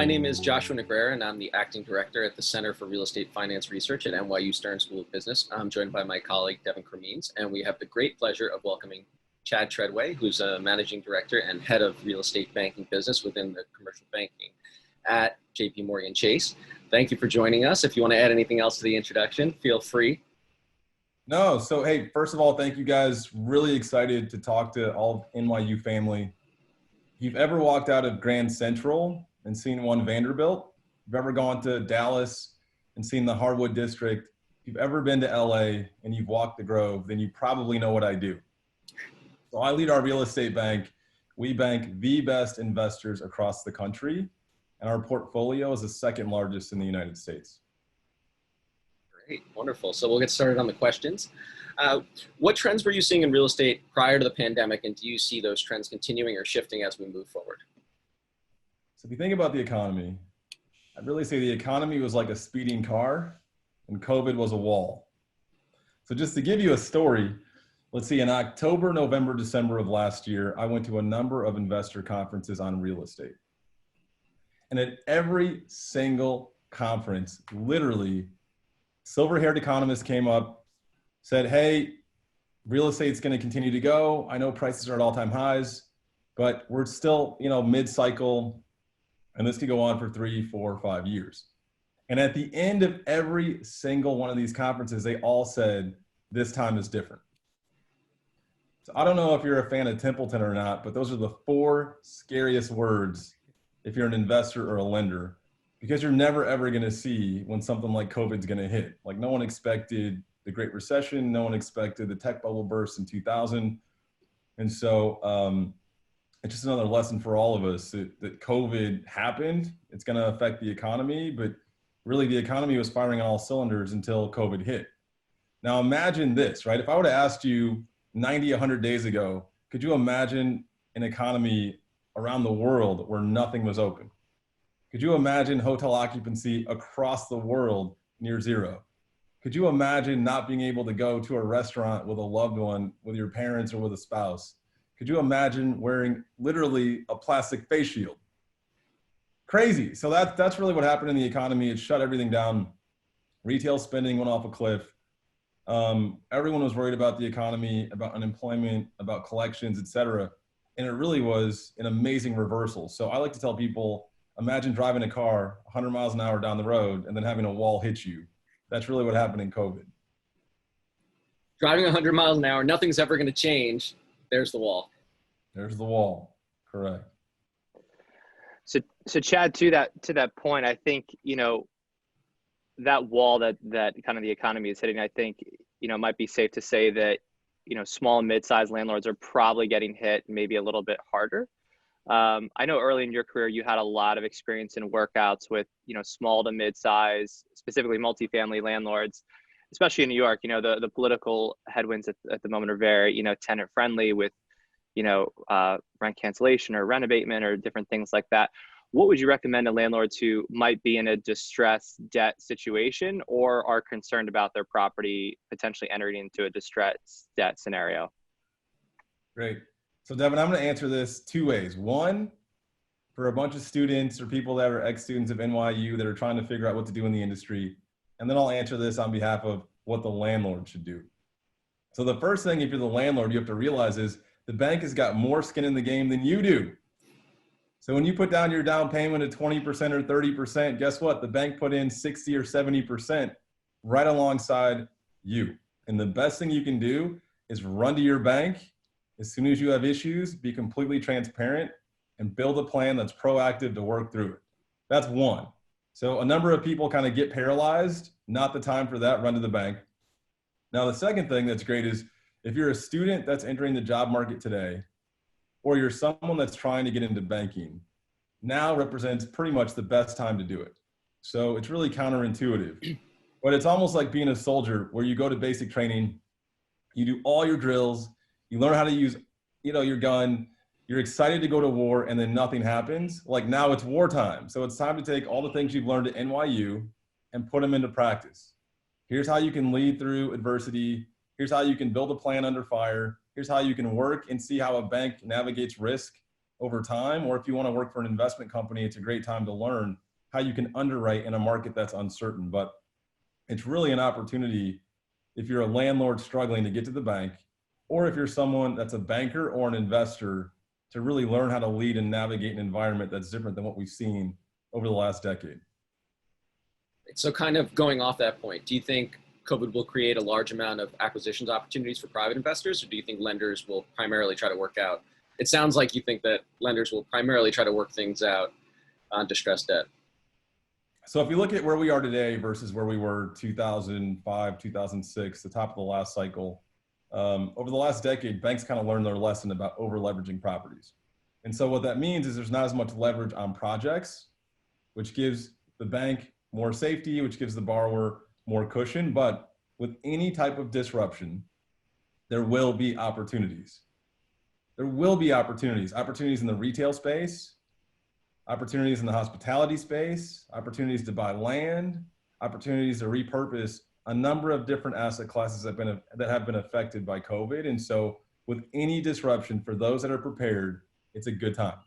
My name is Joshua Negrera, and I'm the acting director at the Center for Real Estate Finance Research at NYU Stern School of Business. I'm joined by my colleague, Devin Cremines, and we have the great pleasure of welcoming Chad Tredway, who's a managing director and head of real estate banking business within the commercial banking at JPMorgan Chase. Thank you for joining us. If you want to add anything else to the introduction, feel free. No, so hey, first of all, thank you guys. Really excited to talk to all of NYU family. If you've ever walked out of Grand Central and seen One Vanderbilt, if you've ever gone to Dallas and seen the Harwood District, if you've ever been to LA and you've walked the Grove, then you probably know what I do. So I lead our real estate bank. We bank the best investors across the country, and our portfolio is the second largest in the United States. Great, wonderful. So we'll get started on the questions. What trends were you seeing in real estate prior to the pandemic, and do you see those trends continuing or shifting as we move forward? So if you think about the economy, I'd really say the economy was like a speeding car and COVID was a wall. So just to give you a story, let's see, in October, November, December of last year, I went to a number of investor conferences on real estate. And at every single conference, literally, silver-haired economists came up, said, hey, real estate's going to continue to go. I know prices are at all-time highs, but we're still, mid-cycle, and this could go on for 3, 4, 5 years. And at the end of every single one of these conferences, they all said, this time is different. So I don't know if you're a fan of Templeton or not, but those are the 4 scariest words if you're an investor or a lender, because you're never ever going to see when something like COVID's going to hit. Like, no one expected the Great Recession. No one expected the tech bubble burst in 2000. And so it's just another lesson for all of us that COVID happened. It's going to affect the economy, but really the economy was firing on all cylinders until COVID hit. Now imagine this, right? If I would have asked you 90, 100 days ago, could you imagine an economy around the world where nothing was open? Could you imagine hotel occupancy across the world near zero? Could you imagine not being able to go to a restaurant with a loved one, with your parents or with a spouse? Could you imagine wearing literally a plastic face shield? Crazy. So that's really what happened in the economy. It shut everything down. Retail spending went off a cliff. Everyone was worried about the economy, about unemployment, about collections, et cetera. And it really was an amazing reversal. So I like to tell people, imagine driving a car 100 miles an hour down the road and then having a wall hit you. That's really what happened in COVID. Driving 100 miles an hour, nothing's ever going to change. There's the wall. There's the wall. Correct. So Chad, to that point, I think, that wall that kind of the economy is hitting, I think, it might be safe to say that, small and mid-sized landlords are probably getting hit maybe a little bit harder. I know early in your career, you had a lot of experience in workouts with, small to mid-size, specifically multifamily landlords, especially in New York. The political headwinds at the moment are very, tenant friendly with, rent cancellation or rent abatement or different things like that. What would you recommend to landlords who might be in a distressed debt situation or are concerned about their property potentially entering into a distressed debt scenario? Great. So Devin, I'm going to answer this 2 ways. One, for a bunch of students or people that are ex-students of NYU that are trying to figure out what to do in the industry. And then I'll answer this on behalf of what the landlord should do. So the first thing, if you're the landlord, you have to realize is the bank has got more skin in the game than you do. So when you put down your down payment at 20% or 30%, guess what? The bank put in 60 or 70% right alongside you. And the best thing you can do is run to your bank as soon as you have issues, be completely transparent, and build a plan that's proactive to work through it. That's one. So a number of people kind of get paralyzed. Not the time for that. Run to the bank. Now, the second thing that's great is if you're a student that's entering the job market today, or you're someone that's trying to get into banking, now represents pretty much the best time to do it. So it's really counterintuitive, but it's almost like being a soldier where you go to basic training, you do all your drills, you learn how to use, your gun, you're excited to go to war, and then nothing happens. Like now it's wartime. So it's time to take all the things you've learned at NYU and put them into practice. Here's how you can lead through adversity. Here's how you can build a plan under fire. Here's how you can work and see how a bank navigates risk over time, or if you want to work for an investment company, it's a great time to learn how you can underwrite in a market that's uncertain. But it's really an opportunity if you're a landlord struggling to get to the bank, or if you're someone that's a banker or an investor, to really learn how to lead and navigate an environment that's different than what we've seen over the last decade. So kind of going off that point, do you think COVID will create a large amount of acquisitions opportunities for private investors, or do you think lenders will primarily try to work out? It sounds like you think that lenders will primarily try to work things out on distressed debt. So if you look at where we are today versus where we were 2005, 2006, the top of the last cycle, over the last decade, banks kind of learned their lesson about over leveraging properties. And so what that means is there's not as much leverage on projects, which gives the bank more safety, which gives the borrower more cushion. But with any type of disruption, there will be opportunities. There will be opportunities in the retail space, opportunities in the hospitality space, opportunities to buy land, opportunities to repurpose a number of different asset classes that have been affected by COVID. And so with any disruption, for those that are prepared, it's a good time.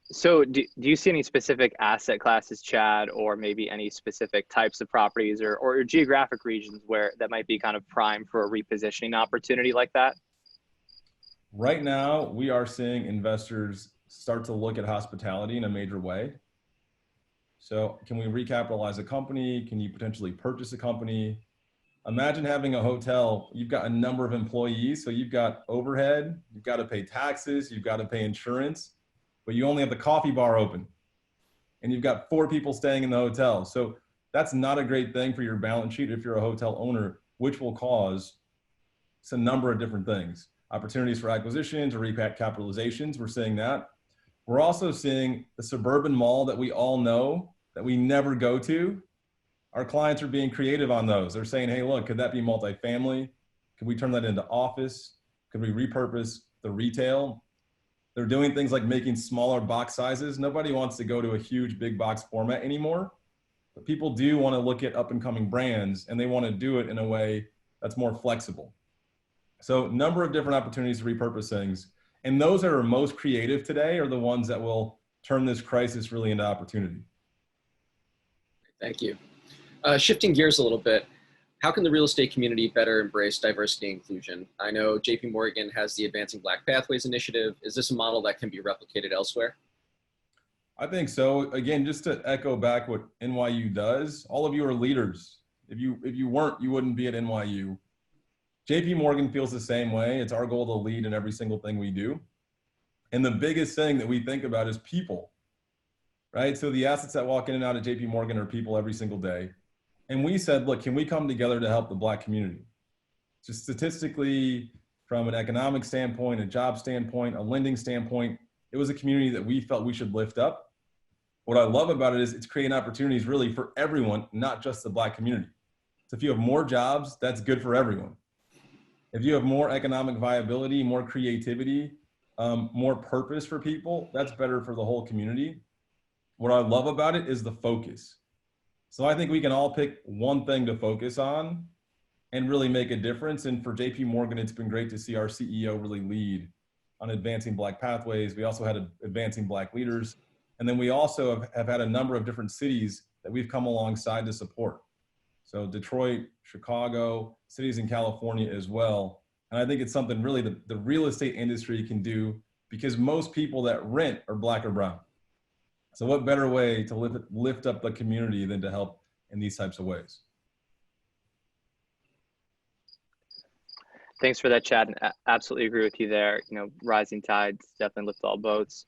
So do you see any specific asset classes, Chad, or maybe any specific types of properties or geographic regions where that might be kind of prime for a repositioning opportunity like that? Right now, we are seeing investors start to look at hospitality in a major way. So can we recapitalize a company? Can you potentially purchase a company? Imagine having a hotel. You've got a number of employees, so you've got overhead, you've got to pay taxes, you've got to pay insurance, but you only have the coffee bar open and you've got 4 people staying in the hotel. So that's not a great thing for your balance sheet if you're a hotel owner, which will cause a number of different things. Opportunities for acquisitions or recapitalizations, we're seeing that. We're also seeing the suburban mall that we all know that we never go to. Our clients are being creative on those. They're saying, hey, look, could that be multifamily? Could we turn that into office? Could we repurpose the retail? They're doing things like making smaller box sizes. Nobody wants to go to a huge big box format anymore, but people do want to look at up and coming brands, and they want to do it in a way that's more flexible. So number of different opportunities to repurpose things. And those that are most creative today are the ones that will turn this crisis really into opportunity. Thank you. Shifting gears a little bit, how can the real estate community better embrace diversity and inclusion? I know JPMorgan has the Advancing Black Pathways initiative. Is this a model that can be replicated elsewhere? I think so. Again, just to echo back what NYU does, all of you are leaders. If you weren't, you wouldn't be at NYU. JPMorgan feels the same way. It's our goal to lead in every single thing we do. And the biggest thing that we think about is people, right? So the assets that walk in and out of JPMorgan are people every single day. And we said, look, can we come together to help the Black community? Just statistically, from an economic standpoint, a job standpoint, a lending standpoint, it was a community that we felt we should lift up. What I love about it is it's creating opportunities really for everyone, not just the Black community. So if you have more jobs, that's good for everyone. If you have more economic viability, more creativity, more purpose for people, that's better for the whole community. What I love about it is the focus. So I think we can all pick one thing to focus on and really make a difference. And for JPMorgan, it's been great to see our CEO really lead on advancing Black pathways. We also had advancing Black leaders. And then we also have had a number of different cities that we've come alongside to support. So Detroit, Chicago, cities in California as well. And I think it's something really the real estate industry can do, because most people that rent are Black or brown. So what better way to lift up the community than to help in these types of ways? Thanks for that, Chad. And absolutely agree with you there. You know, rising tides definitely lift all boats.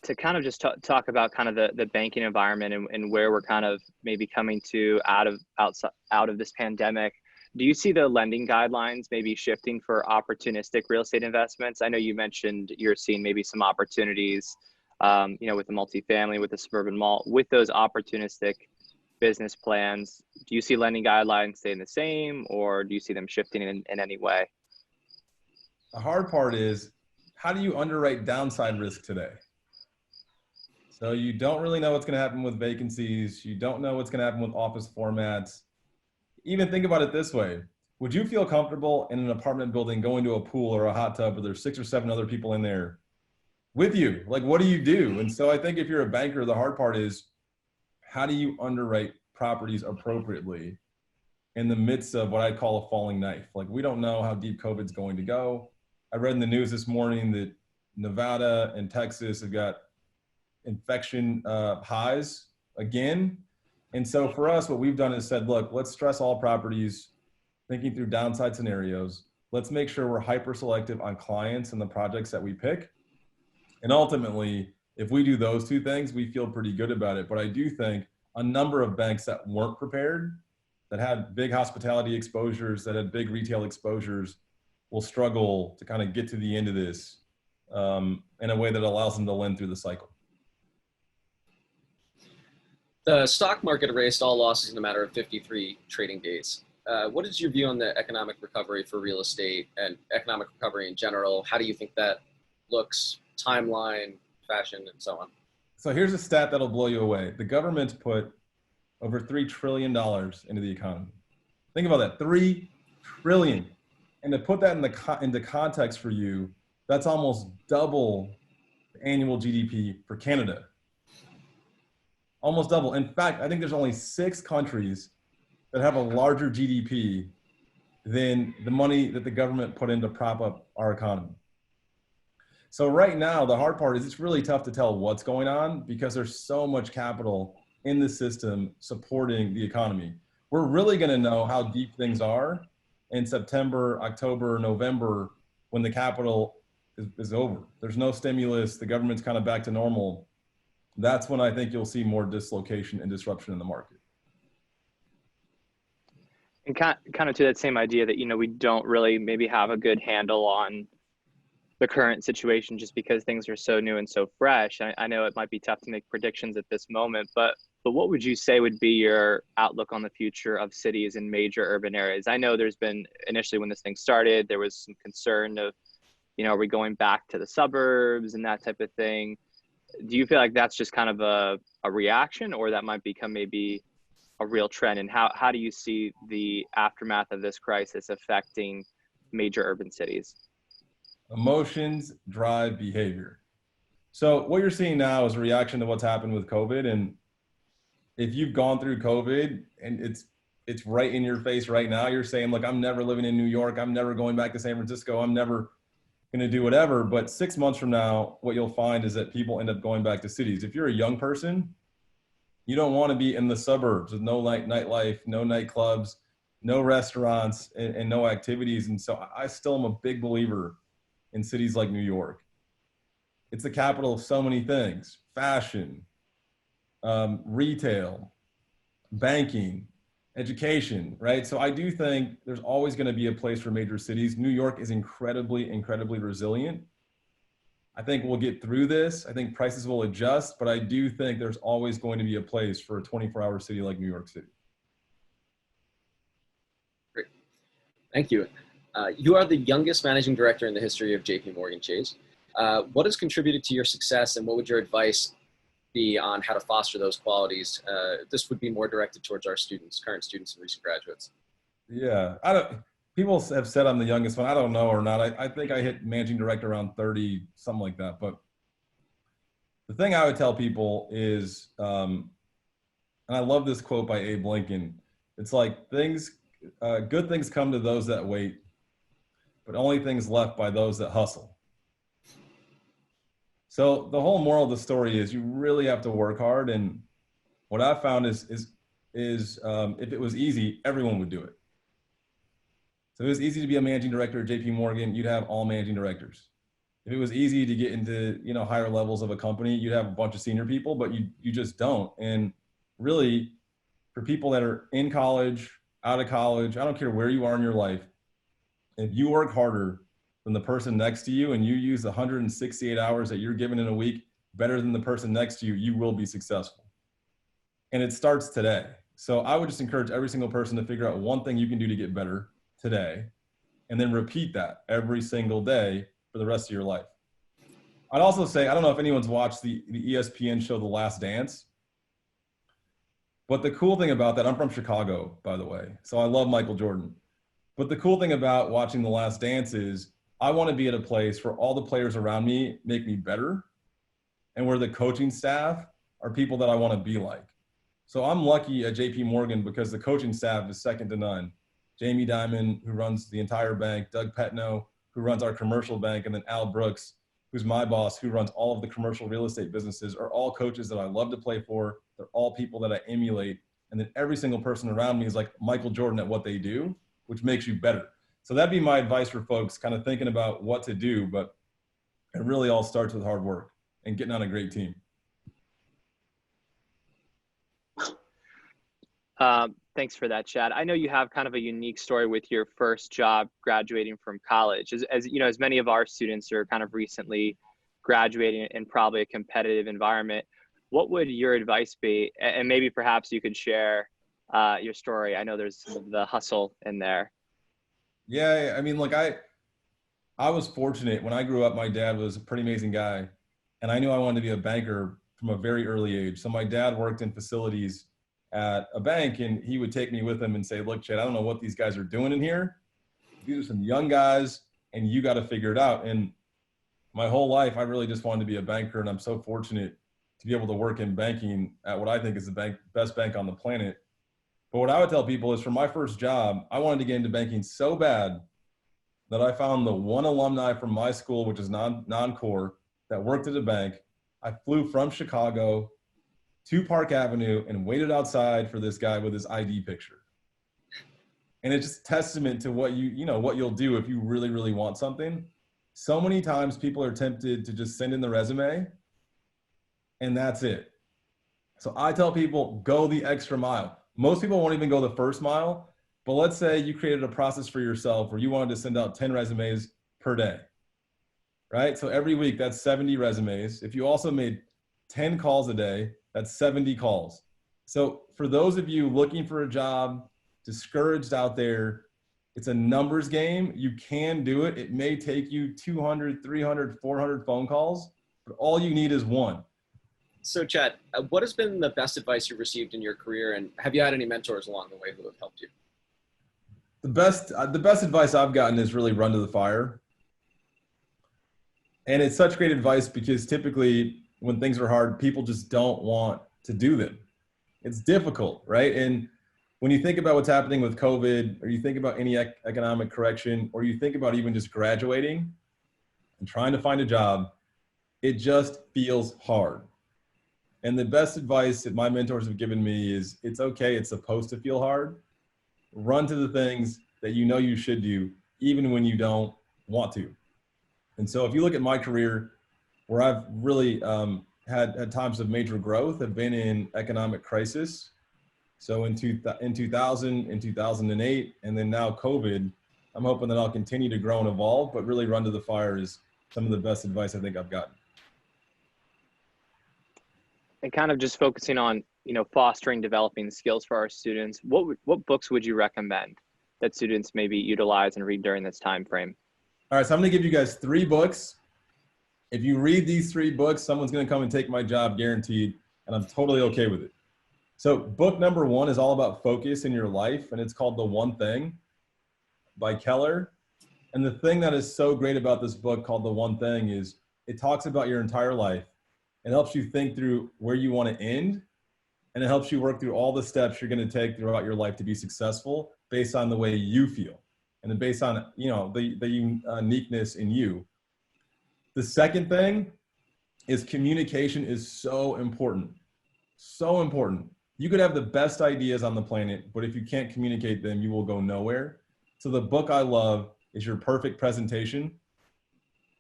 To kind of just talk about kind of the banking environment and where we're kind of maybe coming to out of this pandemic, do you see the lending guidelines maybe shifting for opportunistic real estate investments? I know you mentioned you're seeing maybe some opportunities, you know, with the multifamily, with the suburban mall, with those opportunistic business plans. Do you see lending guidelines staying the same, or do you see them shifting in any way? The hard part is, how do you underwrite downside risk today? So you don't really know what's going to happen with vacancies. You don't know what's going to happen with office formats. Even think about it this way. would you feel comfortable in an apartment building going to a pool or a hot tub where there's 6 or 7 other people in there with you? Like, what do you do? And so I think if you're a banker, the hard part is, how do you underwrite properties appropriately in the midst of what I call a falling knife? Like, we don't know how deep COVID's going to go. I read in the news this morning that Nevada and Texas have got infection highs again. And so for us, what we've done is said, look, let's stress all properties, thinking through downside scenarios. Let's make sure we're hyper selective on clients and the projects that we pick. And ultimately, if we do those two things, we feel pretty good about it. But I do think a number of banks that weren't prepared, that had big hospitality exposures, that had big retail exposures, will struggle to kind of get to the end of this in a way that allows them to lend through the cycle. The stock market erased all losses in a matter of 53 trading days. What is your view on the economic recovery for real estate and economic recovery in general? How do you think that looks, timeline, fashion, and so on? So here's a stat that'll blow you away. The government's put over $3 trillion into the economy. Think about that, $3 trillion. And to put that into context for you, that's almost double the annual GDP for Canada. Almost double. In fact, I think there's only 6 countries that have a larger GDP than the money that the government put in to prop up our economy. So right now, the hard part is it's really tough to tell what's going on because there's so much capital in the system supporting the economy. We're really going to know how deep things are in September, October, November, when the capital is over. There's no stimulus. The government's kind of back to normal. That's when I think you'll see more dislocation and disruption in the market. And kind of to that same idea that, we don't really maybe have a good handle on the current situation just because things are so new and so fresh. I know it might be tough to make predictions at this moment, but what would you say would be your outlook on the future of cities in major urban areas? I know there's been, initially when this thing started, there was some concern of, are we going back to the suburbs and that type of thing? Do you feel like that's just kind of a reaction, or that might become maybe a real trend? And how do you see the aftermath of this crisis affecting major urban cities? Emotions drive behavior. So what you're seeing now is a reaction to what's happened with COVID. And if you've gone through COVID and it's right in your face right now, you're saying, look, I'm never living in New York. I'm never going back to San Francisco. I'm never going to do whatever. But 6 months from now, what you'll find is that people end up going back to cities. If you're a young person, you don't want to be in the suburbs with no nightlife, no nightclubs, no restaurants, and no activities. And so I still am a big believer in cities like New York. It's the capital of so many things: fashion, retail, banking, education, right? So I do think there's always going to be a place for major cities. New York is incredibly, incredibly resilient. I think we'll get through this. I think prices will adjust, but I do think there's always going to be a place for a 24-hour city like New York City. Great. Thank you. You are the youngest managing director in the history of JPMorgan Chase. What has contributed to your success, and what would your advice be on how to foster those qualities? This would be more directed towards our students, current students and recent graduates. Yeah, people have said I'm the youngest one. I don't know or not. I think I hit managing director around 30, something like that. But the thing I would tell people is, and I love this quote by Abe Lincoln. It's like good things come to those that wait, but only things left by those that hustle. So the whole moral of the story is you really have to work hard. And what I've found is if it was easy, everyone would do it. So if it was easy to be a managing director at JPMorgan, you'd have all managing directors. If it was easy to get into higher levels of a company, you'd have a bunch of senior people, but you just don't. And really, for people that are in college, out of college, I don't care where you are in your life, if you work harder than the person next to you and you use 168 hours that you're given in a week better than the person next to you, you will be successful. And it starts today. So I would just encourage every single person to figure out one thing you can do to get better today, and then repeat that every single day for the rest of your life. I'd also say, I don't know if anyone's watched the ESPN show The Last Dance, but the cool thing about that, I'm from Chicago, by the way, so I love Michael Jordan. But the cool thing about watching The Last Dance is I want to be at a place where all the players around me make me better and where the coaching staff are people that I want to be like. So I'm lucky at JPMorgan because the coaching staff is second to none. Jamie Dimon, who runs the entire bank, Doug Petno, who runs our commercial bank, and then Al Brooks, who's my boss, who runs all of the commercial real estate businesses, are all coaches that I love to play for. They're all people that I emulate. And then every single person around me is like Michael Jordan at what they do, which makes you better. So that'd be my advice for folks kind of thinking about what to do, but it really all starts with hard work and getting on a great team. Thanks for that, Chad. I know you have kind of a unique story with your first job graduating from college. As you know, as many of our students are kind of recently graduating in probably a competitive environment, what would your advice be? And maybe perhaps you could share your story. I know there's some of the hustle in there. Yeah, I mean, look, I was fortunate. When I grew up, my dad was a pretty amazing guy, and I knew I wanted to be a banker from a very early age. So my dad worked in facilities at a bank, and he would take me with him and say, look, Chad, I don't know what these guys are doing in here. These are some young guys, and you got to figure it out. And my whole life, I really just wanted to be a banker, and I'm so fortunate to be able to work in banking at what I think is the best bank on the planet. But what I would tell people is for my first job, I wanted to get into banking so bad that I found the one alumni from my school, which is non-core, that worked at a bank. I flew from Chicago to Park Avenue and waited outside for this guy with his ID picture. And it's just testament to what what you'll do if you really, really want something. So many times people are tempted to just send in the resume and that's it. So I tell people, go the extra mile. Most people won't even go the first mile, but let's say you created a process for yourself where you wanted to send out 10 resumes per day, right? So every week that's 70 resumes. If you also made 10 calls a day, that's 70 calls. So for those of you looking for a job, discouraged out there, it's a numbers game. You can do it. It may take you 200, 300, 400 phone calls, but all you need is one. So Chad, what has been the best advice you've received in your career, and have you had any mentors along the way who have helped you? The best advice I've gotten is really run to the fire. And it's such great advice because typically when things are hard, people just don't want to do them. It's difficult, right? And when you think about what's happening with COVID, or you think about any economic correction, or you think about even just graduating and trying to find a job, it just feels hard. And the best advice that my mentors have given me is it's okay. It's supposed to feel hard. Run to the things that you know you should do, even when you don't want to. And so if you look at my career, where I've really had times of major growth have been in economic crisis. So in 2000, in 2008, and then now COVID, I'm hoping that I'll continue to grow and evolve, but really run to the fire is some of the best advice I think I've gotten. And kind of just focusing on, fostering, developing skills for our students, what books would you recommend that students maybe utilize and read during this time frame? All right, so I'm gonna give you guys 3 books. If you read these 3 books, someone's gonna come and take my job guaranteed, and I'm totally okay with it. So book number 1 is all about focus in your life, and it's called The One Thing by Keller. And the thing that is so great about this book called The One Thing is it talks about your entire life. It helps you think through where you want to end, and it helps you work through all the steps you're going to take throughout your life to be successful based on the way you feel and then based on the uniqueness in you. The second thing is communication is so important. So important. You could have the best ideas on the planet, but if you can't communicate them, you will go nowhere. So the book I love is Your Perfect Presentation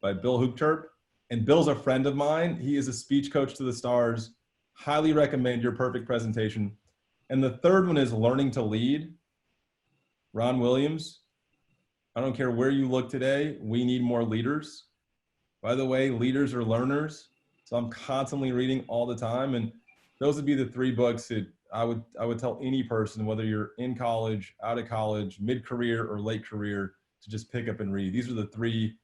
by Bill Hoopterp. And Bill's a friend of mine. He is a speech coach to the stars. Highly recommend Your Perfect Presentation. And the third one is Learning to Lead, Ron Williams. I don't care where you look today, we need more leaders. By the way, leaders are learners. So I'm constantly reading all the time. And those would be the 3 books that I would tell any person, whether you're in college, out of college, mid-career or late career, to just pick up and read. These are the 3,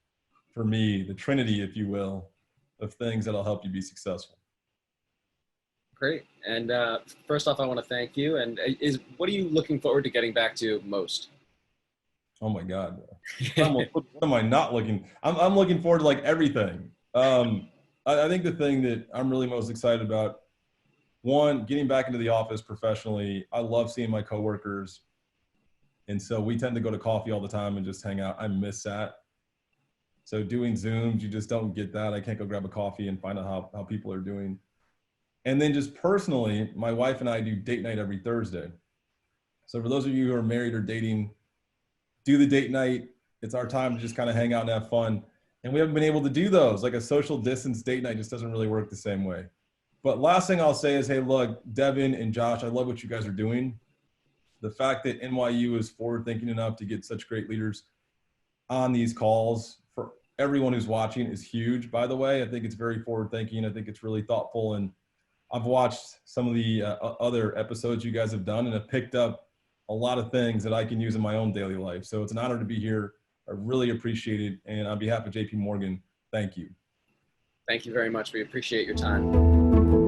for me, the trinity, if you will, of things that'll help you be successful. Great. And first off, I want to thank you. And what are you looking forward to getting back to most? Oh my God. What am I not looking? I'm looking forward to like everything. I think the thing that I'm really most excited about, one, getting back into the office professionally. I love seeing my coworkers. And so we tend to go to coffee all the time and just hang out. I miss that. So doing Zooms, you just don't get that. I can't go grab a coffee and find out how people are doing. And then just personally, my wife and I do date night every Thursday. So for those of you who are married or dating, do the date night. It's our time to just kind of hang out and have fun. And we haven't been able to do those. Like a social distance date night just doesn't really work the same way. But last thing I'll say is, hey, look, Devin and Josh, I love what you guys are doing. The fact that NYU is forward thinking enough to get such great leaders on these calls for everyone who's watching is huge, by the way. I think it's very forward thinking. I think it's really thoughtful. And I've watched some of the other episodes you guys have done and have picked up a lot of things that I can use in my own daily life. So it's an honor to be here. I really appreciate it. And on behalf of JPMorgan, thank you. Thank you very much. We appreciate your time.